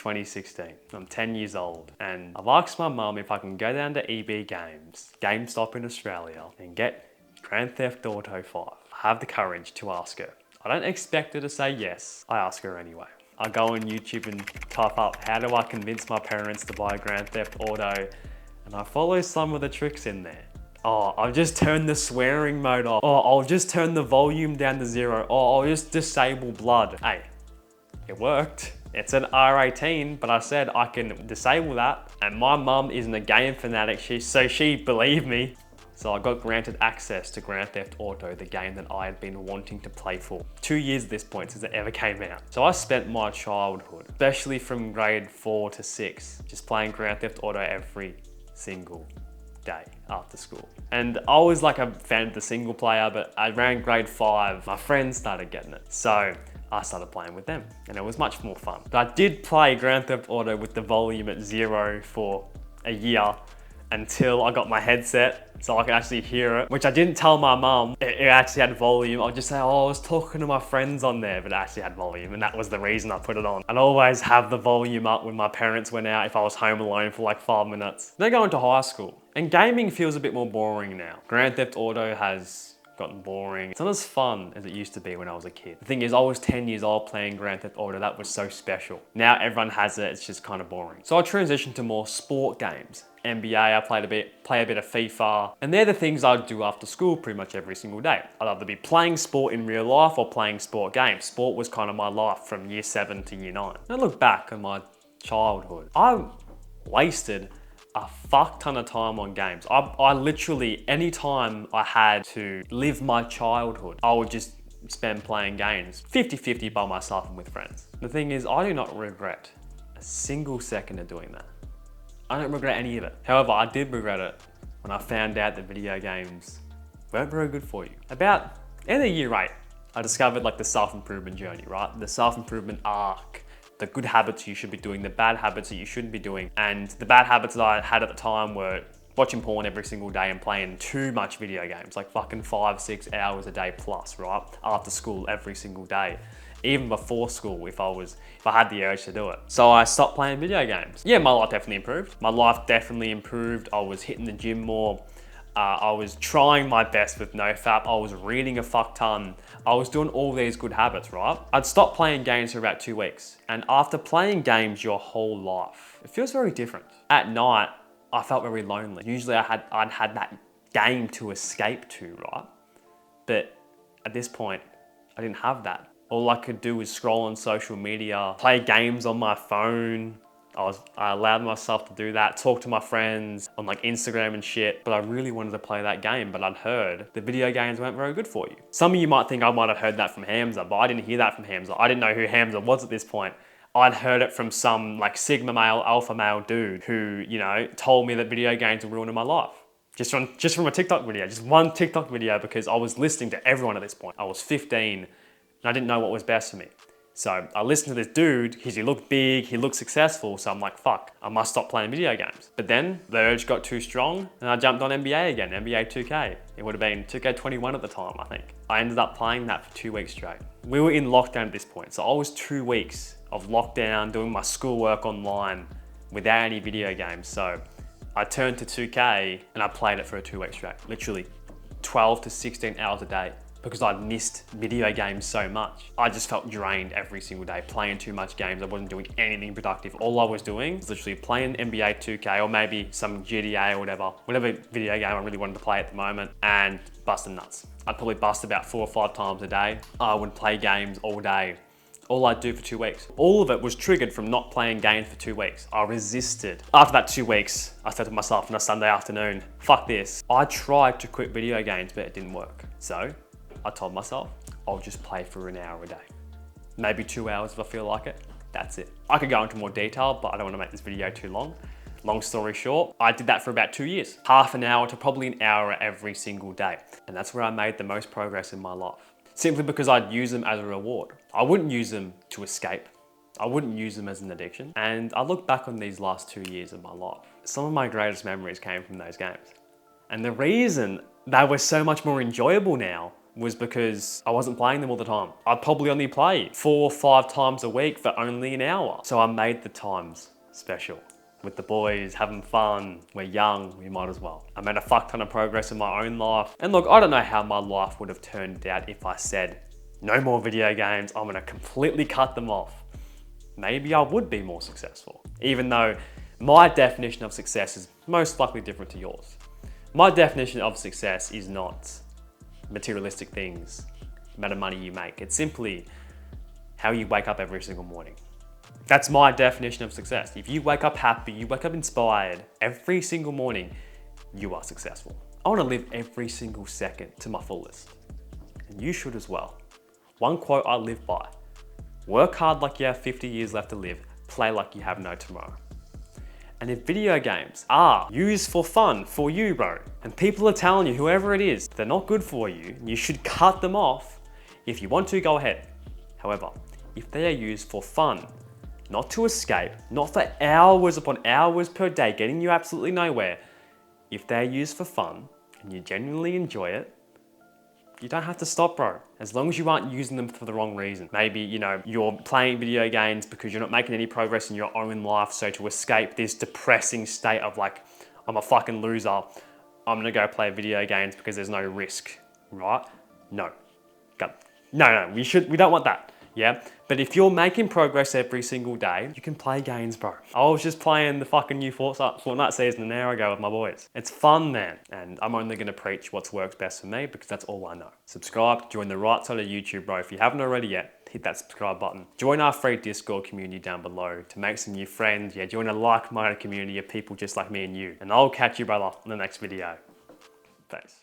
2016. I'm 10 years old and I've asked my mum if I can go down to EB Games, GameStop in Australia, and get Grand Theft Auto 5. I have the courage to ask her. I don't expect her to say yes. I ask her anyway. I go on YouTube and type up, how do I convince my parents to buy Grand Theft Auto? And I follow some of the tricks in there. Oh, I'll just turn the swearing mode off. Oh, I'll just turn the volume down to 0. Oh, I'll just disable blood. Hey, it worked. It's an R18, but I said I can disable that. And my mum isn't a game fanatic, so she believed me. So I got granted access to Grand Theft Auto, the game that I had been wanting to play for 2 years at this point since it ever came out. So I spent my childhood, especially from grade 4 to 6, just playing Grand Theft Auto every single day after school. And I was like a fan of the single player, but around grade 5, my friends started getting it. So I started playing with them and it was much more fun. But I did play Grand Theft Auto with the volume at 0 for a year until I got my headset so I could actually hear it, which I didn't tell my mum it actually had volume. I'll just say, oh, I was talking to my friends on there, but it actually had volume, and that was the reason I put it on. I'd always have the volume up when my parents went out if I was home alone for like 5 minutes. Then going to high school, and gaming feels a bit more boring now. Grand Theft Auto has gotten boring. It's not as fun as it used to be when I was a kid. The thing is, I was 10 years old playing Grand Theft Auto. That was so special. Now everyone has it, it's just kind of boring. So I transitioned to more sport games. NBA, I play a bit of FIFA, and they're the things I'd do after school pretty much every single day. I'd either be playing sport in real life or playing sport games. Sport was kind of my life from year 7 to year 9. And I look back on my childhood, I wasted a fuck ton of time on games. I literally, any time I had to live my childhood, I would just spend playing games. 50-50 by myself and with friends. The thing is, I do not regret a single second of doing that. I don't regret any of it. However, I did regret it when I found out that video games weren't very good for you. About end of year 8, I discovered like the self-improvement journey, right? The self-improvement arc. The good habits you should be doing, the bad habits that you shouldn't be doing. And the bad habits that I had at the time were watching porn every single day and playing too much video games, like fucking 5-6 hours a day plus, right? After school every single day. Even before school if I had the urge to do it. So I stopped playing video games. Yeah, my life definitely improved. My life definitely improved. I was hitting the gym more. I was trying my best with NoFap. I was reading a fuck ton. I was doing all these good habits, right? I'd stopped playing games for about 2 weeks. And after playing games your whole life, it feels very different. At night, I felt very lonely. Usually I'd had that game to escape to, right? But at this point, I didn't have that. All I could do was scroll on social media, play games on my phone. I allowed myself to do that, talk to my friends on like Instagram and shit, but I really wanted to play that game, but I'd heard the video games weren't very good for you. Some of you might think I might have heard that from Hamza, but I didn't hear that from Hamza. I didn't know who Hamza was at this point. I'd heard it from some like Sigma male, alpha male dude who, you know, told me that video games were ruining my life. Just from a TikTok video, just one TikTok video, because I was listening to everyone at this point. I was 15 and I didn't know what was best for me. So I listened to this dude, he looked big, he looked successful, so I'm like, fuck, I must stop playing video games. But then the urge got too strong and I jumped on NBA again, NBA 2K. It would have been 2K21 at the time, I think. I ended up playing that for 2 weeks straight. We were in lockdown at this point, so I was 2 weeks of lockdown, doing my schoolwork online without any video games. So I turned to 2K and I played it for 2 weeks straight, literally 12 to 16 hours a day. Because I'd missed video games so much. I just felt drained every single day, playing too much games. I wasn't doing anything productive. All I was doing was literally playing NBA 2K or maybe some GTA or whatever video game I really wanted to play at the moment, and busting nuts. I'd probably bust about 4 or 5 times a day. I would play games all day. All I'd do for 2 weeks. All of it was triggered from not playing games for 2 weeks. I resisted. After that 2 weeks, I said to myself on a Sunday afternoon, fuck this. I tried to quit video games, but it didn't work. So I told myself, I'll just play for an hour a day. Maybe 2 hours if I feel like it. That's it. I could go into more detail, but I don't want to make this video too long. Long story short, I did that for about 2 years. Half an hour to probably an hour every single day. And that's where I made the most progress in my life. Simply because I'd use them as a reward. I wouldn't use them to escape. I wouldn't use them as an addiction. And I look back on these last 2 years of my life. Some of my greatest memories came from those games. And the reason they were so much more enjoyable now was because I wasn't playing them all the time. I'd probably only play 4 or 5 times a week for only an hour. So I made the times special. With the boys, having fun, we're young, we might as well. I made a fuck ton of progress in my own life. And look, I don't know how my life would have turned out if I said, no more video games, I'm gonna completely cut them off. Maybe I would be more successful, even though my definition of success is most likely different to yours. My definition of success is not materialistic things, the amount of money you make. It's simply how you wake up every single morning. That's my definition of success. If you wake up happy, you wake up inspired every single morning, you are successful. I want to live every single second to my fullest. And you should as well. One quote I live by: work hard like you have 50 years left to live, play like you have no tomorrow. And if video games are used for fun for you, bro, and people are telling you, whoever it is, they're not good for you, you should cut them off. If you want to, go ahead. However, if they are used for fun, not to escape, not for hours upon hours per day, getting you absolutely nowhere, if they're used for fun and you genuinely enjoy it, you don't have to stop, bro. As long as you aren't using them for the wrong reason. Maybe, you're playing video games because you're not making any progress in your own life. So to escape this depressing state of like, I'm a fucking loser, I'm gonna go play video games because there's no risk, right? No, we don't want that. Yeah, but if you're making progress every single day, you can play games, bro. I was just playing the fucking new Fortnite season an hour ago with my boys. It's fun, man. And I'm only gonna preach what works best for me because that's all I know. Subscribe, join the right side of YouTube, bro. If you haven't already yet, hit that subscribe button. Join our free Discord community down below to make some new friends. Yeah, join a like-minded community of people just like me and you. And I'll catch you, brother, on the next video. Thanks.